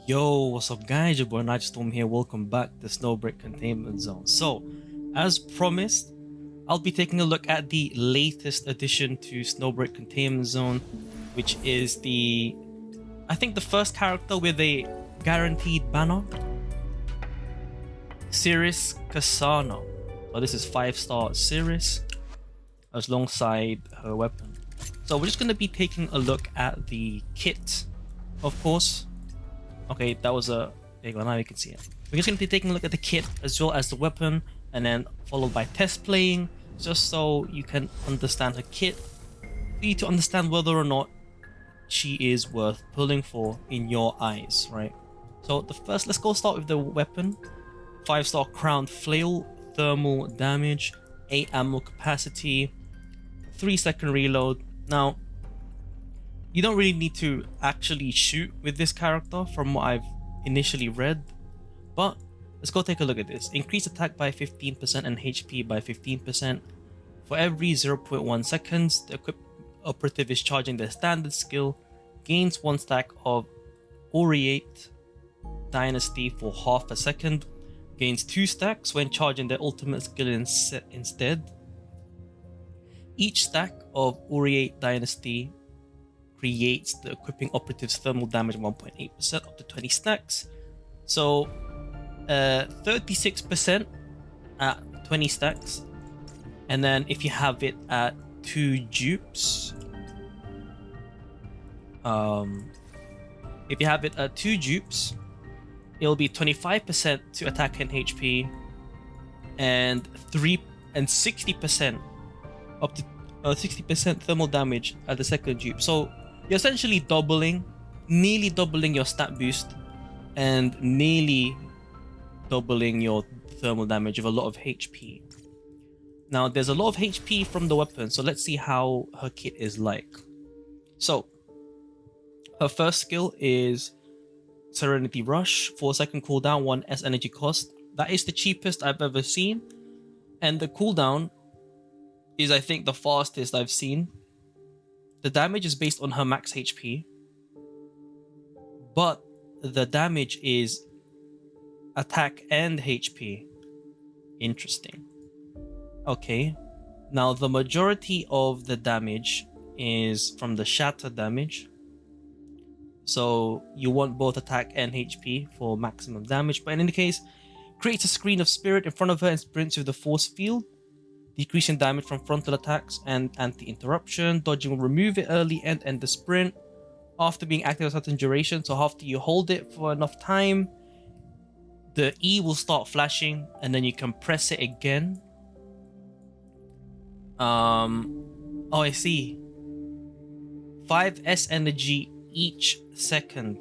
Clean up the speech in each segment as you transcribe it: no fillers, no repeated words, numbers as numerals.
Yo, what's up guys? Your boy Nitrostorm here. Welcome back to Snowbreak Containment Zone. So, as promised, I'll be taking a look at the latest addition to Snowbreak Containment Zone, which is I think the first character with a guaranteed banner. Siris Ksana. So this is 5-star Siris alongside her weapon. So we're just going to be taking a look at the kit, of course. Okay, that was there you go, now you can see it. We're just going to be taking a look at the kit as well as the weapon, and then followed by test playing, just so you can understand her kit, for you to understand whether or not she is worth pulling for in your eyes, right? So let's go start with the weapon. 5-star crowned flail, thermal damage, 8 ammo capacity, 3-second reload. Now, you don't really need to actually shoot with this character from what I've initially read, but let's go take a look at this. Increase attack by 15% and HP by 15%. For every 0.1 seconds, the equipped operative is charging their standard skill, gains 1 stack of Aureate Dynasty for half a second, gains 2 stacks when charging their ultimate skill instead. Each stack of Aureate Dynasty creates the equipping operative's thermal damage 1.8% up to 20 stacks. So 36% at 20 stacks. And then if you have it at 2 dupes, it'll be 25% to attack and HP, and 60% up to 60% thermal damage at the second dupe. So you're essentially nearly doubling your stat boost, and nearly doubling your thermal damage with a lot of HP. Now there's a lot of HP from the weapon, so let's see how her kit is like. So her first skill is Serenity Rush, 4-second cooldown, 1s energy cost. That is the cheapest I've ever seen, and the cooldown is, I think, the fastest I've seen. The damage is based on her max HP, but the damage is attack and HP. Interesting. Okay, now the majority of the damage is from the shatter damage, so you want both attack and HP for maximum damage. But in any case, creates a screen of spirit in front of her and sprints with the force field, decreasing damage from frontal attacks and anti-interruption. Dodging will remove it early and end the sprint after being active a certain duration. So after you hold it for enough time, the E will start flashing, and then you can press it again. Oh, I see. 5s energy each second.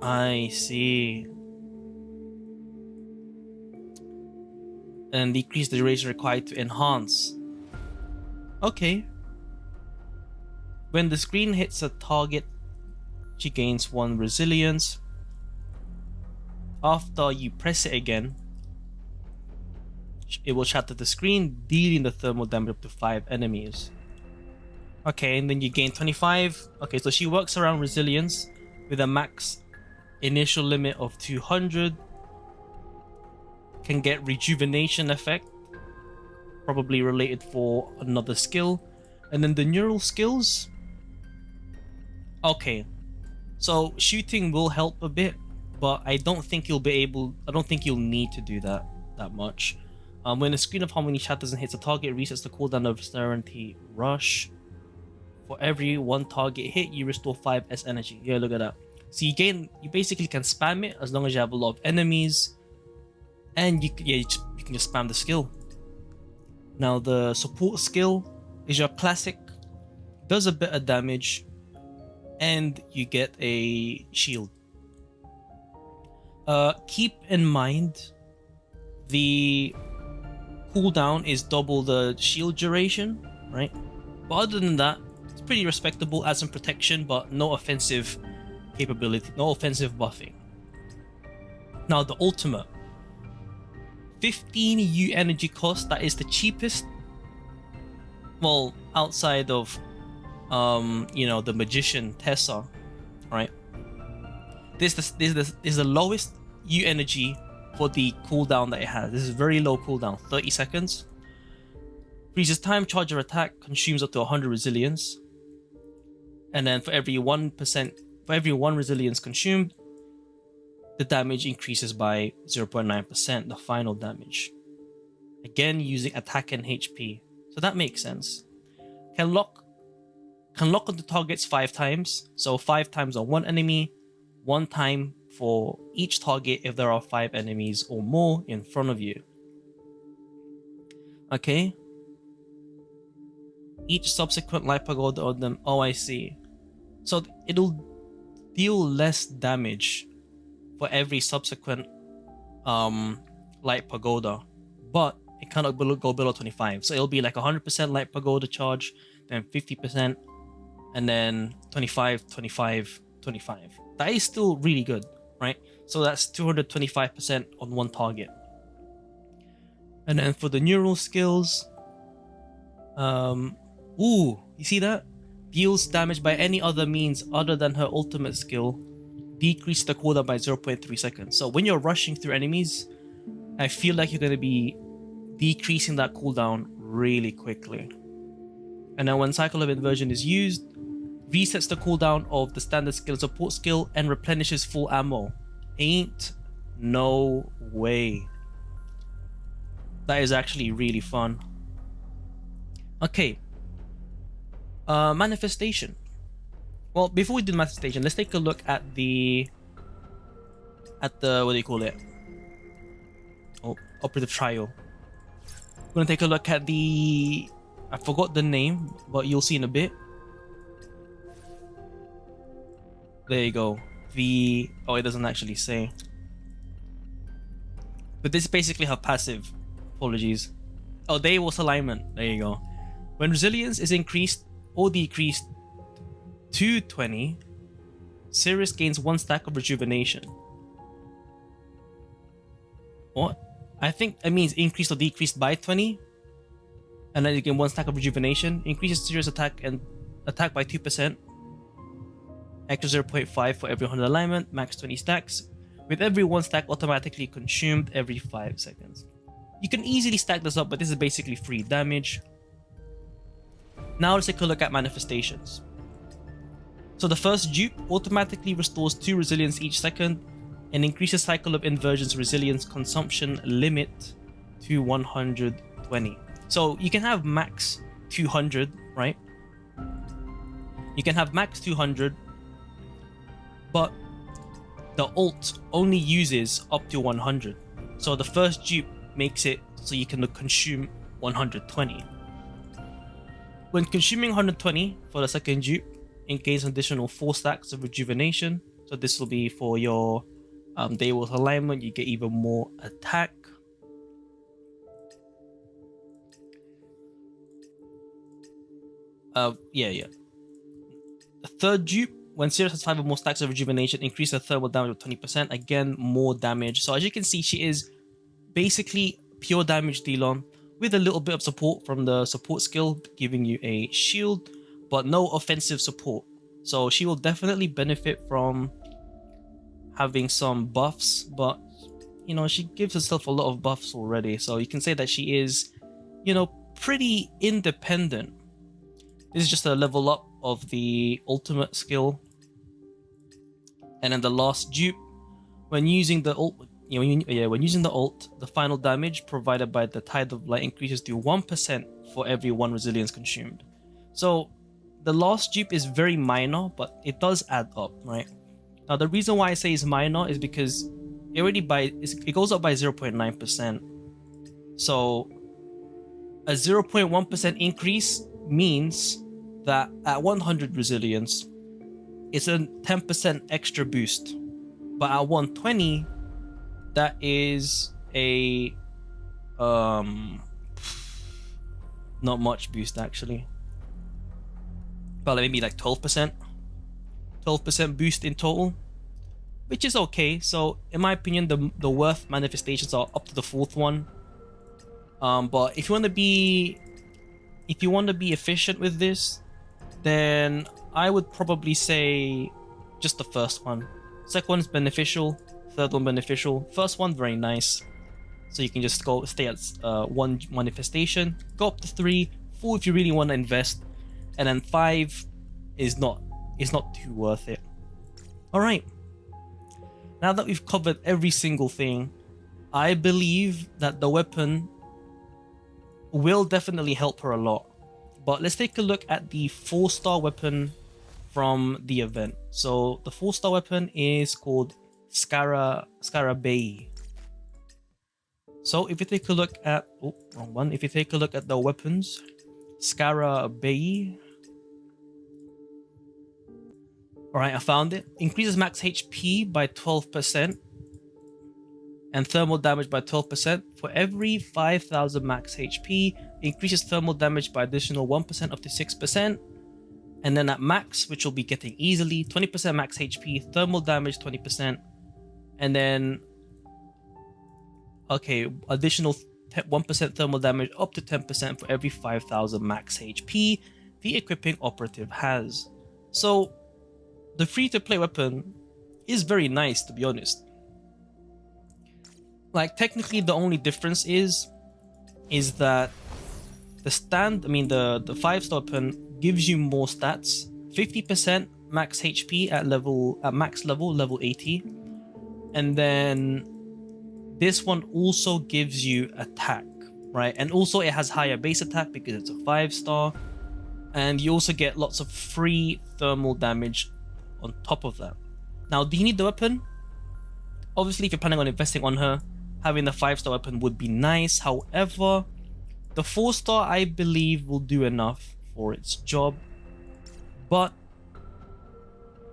I see. And decrease the duration required to enhance. Okay. When the screen hits a target, she gains 1 resilience. After you press it again, it will shatter the screen, dealing the thermal damage up to 5 enemies. Okay, and then you gain 25. Okay, so she works around resilience with a max initial limit of 200. Can get rejuvenation effect, probably related for another skill. And then the neural skills. Okay, so shooting will help a bit, but I don't think you'll need to do that much. When a screen of harmony shatters and hits a target, resets the cooldown of Serenity Rush. For every 1 target hit, you restore 5s energy. Yeah, look at that. So you basically can spam it as long as you have a lot of enemies, and you can just spam the skill. Now the support skill is your classic, does a bit of damage, and you get a shield. Keep in mind the cooldown is double the shield duration, right? But other than that, it's pretty respectable, as in protection, but no offensive capability, no offensive buffing. Now the ultimate, 15 U energy cost. That is the cheapest, well, outside of the magician Tessa, right? this is the lowest U energy for the cooldown that it has. This is very low cooldown, 30 seconds. Freezes time, charge or attack, consumes up to 100 resilience. And then for every 1%, for every 1 resilience consumed, the damage increases by 0.9%, the final damage. Again, using attack and HP. So that makes sense. Can lock onto targets 5 times. So 5 times on one enemy, 1 time for each target if there are 5 enemies or more in front of you. Okay. Each subsequent light pagoda on them. Oh, I see. So it'll deal less damage for every subsequent light pagoda, but it cannot go below 25. So it'll be like 100% light pagoda charge, then 50%, and then 25, 25, 25. That is still really good, right? So that's 225% on one target. And then for the neural skills, ooh, you see that? Deals damage by any other means other than her ultimate skill. Decrease the cooldown by 0.3 seconds. So when you're rushing through enemies, I feel like you're going to be decreasing that cooldown really quickly. And then when Cycle of Inversion is used, resets the cooldown of the standard skill support skill and replenishes full ammo. Ain't no way. That is actually really fun. Okay. Manifestation. Well, before we do manifestation, let's take a look at the what do you call it? Oh, operative trial. We're gonna take a look at the, I forgot the name, but you'll see in a bit. There you go. Oh, it doesn't actually say. But this is basically her passive. Apologies. Oh, Deiwos Alignment. There you go. When resilience is increased or decreased to 20, Siris gains 1 stack of rejuvenation. What? I think that means increased or decreased by 20. And then you gain 1 stack of rejuvenation. Increases Siris attack by 2%. Extra 0.5 for every 100 alignment. Max 20 stacks. With every 1 stack automatically consumed every 5 seconds. You can easily stack this up, but this is basically free damage. Now let's take a look at manifestations. So the first dupe automatically restores 2 resilience each second and increases Cycle of Inversion's resilience consumption limit to 120. So you can have max 200, right? You can have max 200, but the ult only uses up to 100. So the first dupe makes it so you can consume 120. When consuming 120 for the second dupe, it gains an additional 4 stacks of rejuvenation. So this will be for your Deiwos Alignment. You get even more attack. Yeah. The third dupe, when Siris has 5 or more stacks of rejuvenation, increase her thermal damage by 20%. Again, more damage. So as you can see, she is basically pure damage dealer with a little bit of support from the support skill, giving you a shield, but no offensive support. So she will definitely benefit from having some buffs, but you know, she gives herself a lot of buffs already. So you can say that she is, you know, pretty independent. This is just a level up of the ultimate skill. And then the last dupe, when using the ult, when using the ult, the final damage provided by the Tide of Light increases to 1% for every 1 resilience consumed. So the last dupe is very minor, but it does add up, right? Now the reason why I say it's minor is because it goes up by 0.9%. So a 0.1% increase means that at 100 resilience, it's a 10% extra boost. But at 120, that is a not much boost actually, but maybe like 12% boost in total, which is okay. So in my opinion, the worth manifestations are up to the 4th one. But if you want to be efficient with this, then I would probably say just the first one. Second one is beneficial. Third one beneficial. First one very nice. So you can just go stay at 1 manifestation. Go up to 3, 4 if you really want to invest, and then 5 is not too worth it. All right. Now that we've covered every single thing, I believe that the weapon will definitely help her a lot. But let's take a look at the 4-star weapon from the event. So the 4-star weapon is called Scarabei. So if you take a look at, oh, wrong one. If you take a look at the weapons, Scarabei. Alright, I found it. Increases max HP by 12% and thermal damage by 12%. For every 5,000 max HP, increases thermal damage by additional 1% up to 6%. And then at max, which will be getting easily, 20% max HP, thermal damage 20%. And then, okay, additional 1% thermal damage up to 10% for every 5,000 max HP the equipping operative has. So the free-to-play weapon is very nice, to be honest. Like, technically the only difference is that the 5-star weapon gives you more stats, 50% max HP at max level 80, and then this one also gives you attack, right? And also it has higher base attack because it's a 5-star, and you also get lots of free thermal damage on top of that. Now, do you need the weapon? Obviously, if you're planning on investing on her, having the 5-star weapon would be nice. However, the 4-star I believe will do enough for its job, but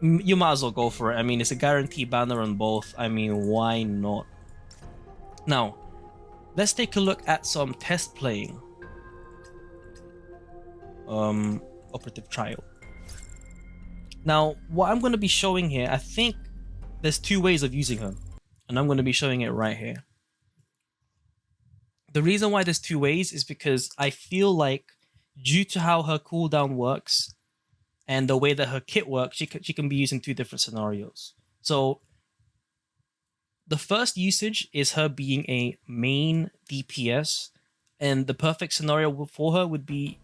you might as well go for it. I mean, it's a guarantee banner on both. I mean, why not? Now, let's take a look at some test playing. Operative trial. Now, what I'm going to be showing here, I think there's 2 ways of using her, and I'm going to be showing it right here. The reason why there's 2 ways is because I feel like, due to how her cooldown works and the way that her kit works, she can be used in 2 different scenarios. So the first usage is her being a main DPS, and the perfect scenario for her would be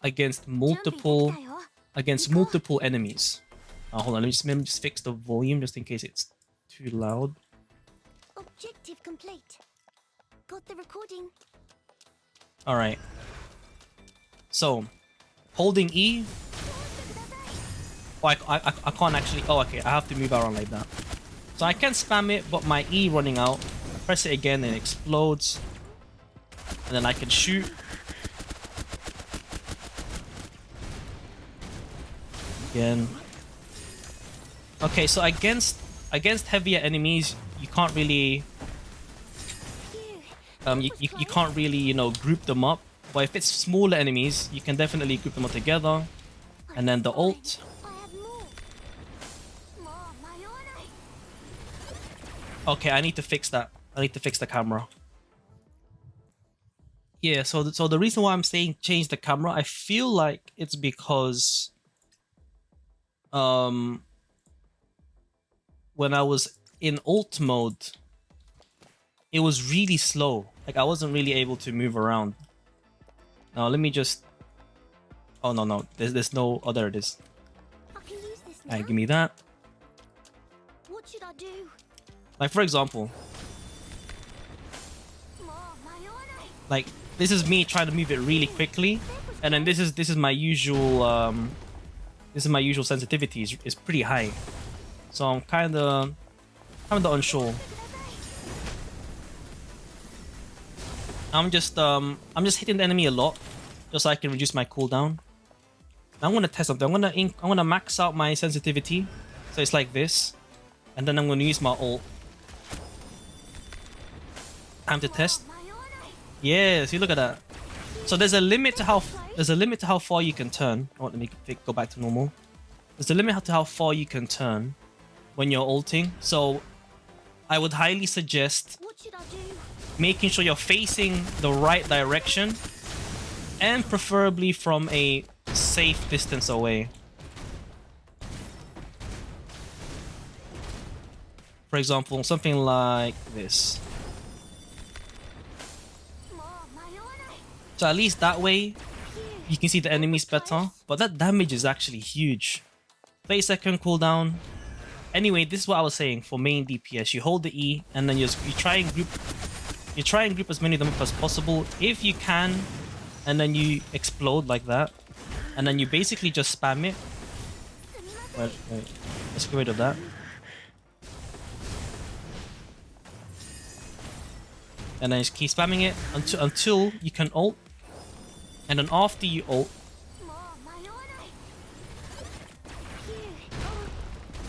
against multiple enemies. Hold on, let me just fix the volume just in case it's too loud. Objective complete. Got the recording. All right. So, holding E. Oh, I can't actually. Oh, okay. I have to move around like that. So I can spam it, but my E running out. I press it again and it explodes. And then I can shoot. Again. Okay, so against heavier enemies, you can't really you can't really, you know, group them up. But if it's smaller enemies, you can definitely group them all together. And then the ult. Okay, I need to fix that. I need to fix the camera. Yeah, so the reason why I'm saying change the camera, I feel like it's because when I was in ult mode, it was really slow. Like, I wasn't really able to move around. Now let me just. Oh no, there's no. Oh, there it is. Alright, give me that. What should I do? Like, for example, like, this is me trying to move it really quickly, and then this is my usual sensitivity is pretty high, so I'm kind of unsure. I'm just hitting the enemy a lot just so I can reduce my cooldown. Now I'm gonna test something. I'm gonna max out my sensitivity, so it's like this, and then I'm gonna use my ult. Time to test. Yeah, see, look at that. So there's a limit to how far you can turn. Oh, let me go back to normal. There's a limit to how far you can turn when you're ulting. So I would highly suggest making sure you're facing the right direction, and preferably from a safe distance away. For example, something like this. So at least that way, you can see the enemies better. But that damage is actually huge. 30-second cooldown. Anyway, this is what I was saying for main DPS. You hold the E and then you try and group. You try and group as many of them up as possible if you can, and then you explode like that, and then you basically just spam it. Wait, let's get rid of that. And then just keep spamming it until you can ult, and then after you ult,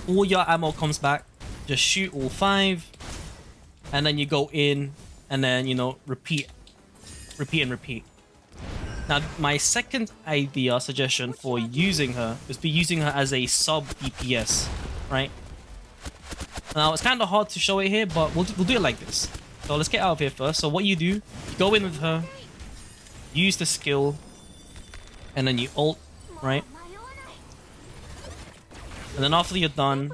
all your ammo comes back. Just shoot all 5, and then you go in, and then, you know, repeat. Now, my second idea, suggestion for using her is be using her as a sub DPS, right? Now, it's kind of hard to show it here, but we'll do it like this. So let's get out of here first. So what you do, you go in with her, use the skill, and then you ult, right? And then after you're done,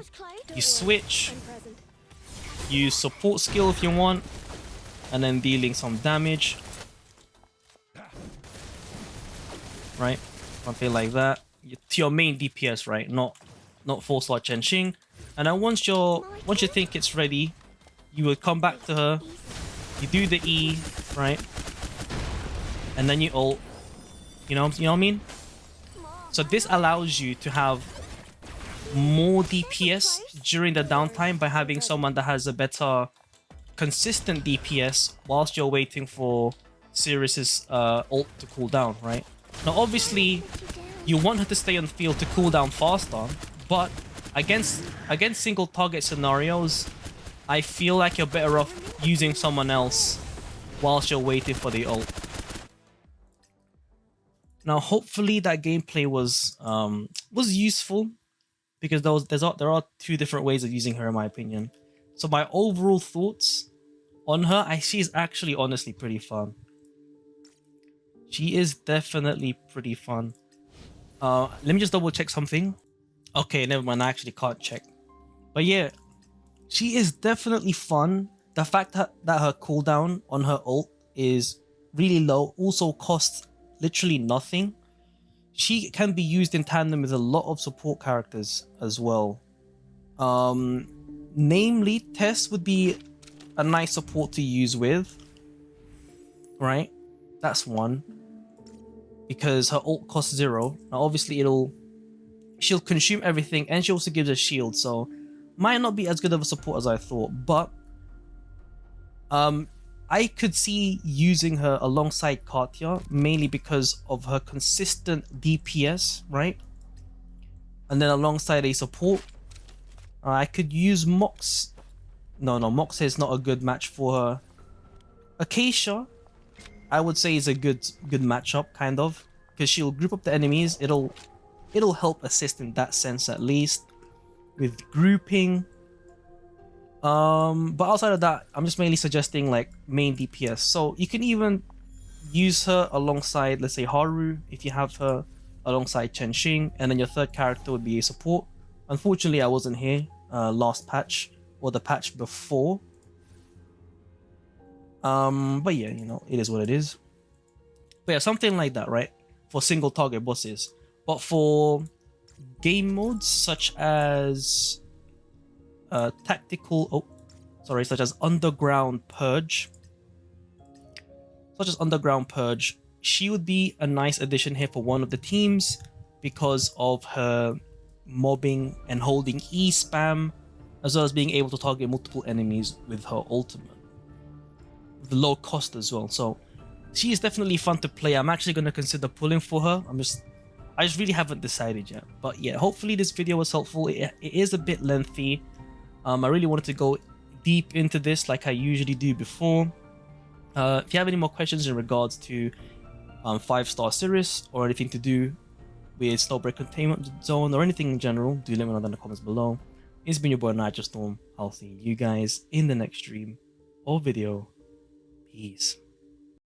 you switch, use support skill if you want, and then dealing some damage, right? Something like that to your main DPS, right? Not 4-star Chenxing. And then once you think it's ready, you will come back to her, you do the E, right? And then you ult. You know what I mean? So this allows you to have more DPS during the downtime by having someone that has a better consistent DPS whilst you're waiting for Siris's ult to cool down, right? Now obviously you want her to stay on the field to cool down faster, but against single target scenarios, I feel like you're better off using someone else whilst you're waiting for the ult. Now hopefully that gameplay was useful, because there are 2 different ways of using her in my opinion. So my overall thoughts on her, she is actually honestly pretty fun. She is definitely pretty fun. Let me just double check something. Okay, never mind, I actually can't check. But yeah, she is definitely fun. The fact that her cooldown on her ult is really low also costs literally nothing. She can be used in tandem with a lot of support characters as well. Namely, Tess would be a nice support to use with, right? That's one. Because her ult costs 0. Now obviously she'll consume everything, and she also gives a shield, so might not be as good of a support as I thought, but I could see using her alongside Katya, mainly because of her consistent DPS, right? And then alongside a support, I could use Mox. No, Mox is not a good match for her. Acacia, I would say, is a good matchup, kind of, because she'll group up the enemies. It'll help assist in that sense, at least with grouping. But outside of that, I'm just mainly suggesting like main DPS. So you can even use her alongside, let's say, Haru, if you have her alongside Chenxing, and then your third character would be a support. Unfortunately, I wasn't here last patch or the patch before. But yeah, you know, it is what it is. But yeah, something like that, right? For single target bosses. But for game modes such as such as Underground Purge. She would be a nice addition here for one of the teams because of her mobbing and holding E spam, as well as being able to target multiple enemies with her ultimate. The low cost as well. So she is definitely fun to play. I'm actually going to consider pulling for her. I just really haven't decided yet. But yeah, hopefully this video was helpful. It is a bit lengthy. I really wanted to go deep into this like I usually do before. If you have any more questions in regards to 5-star Siris or anything to do with Snowbreak Containment Zone or anything in general, do let me know in the comments below. It's been your boy Nitrostorm. I'll see you guys in the next stream or video. Peace.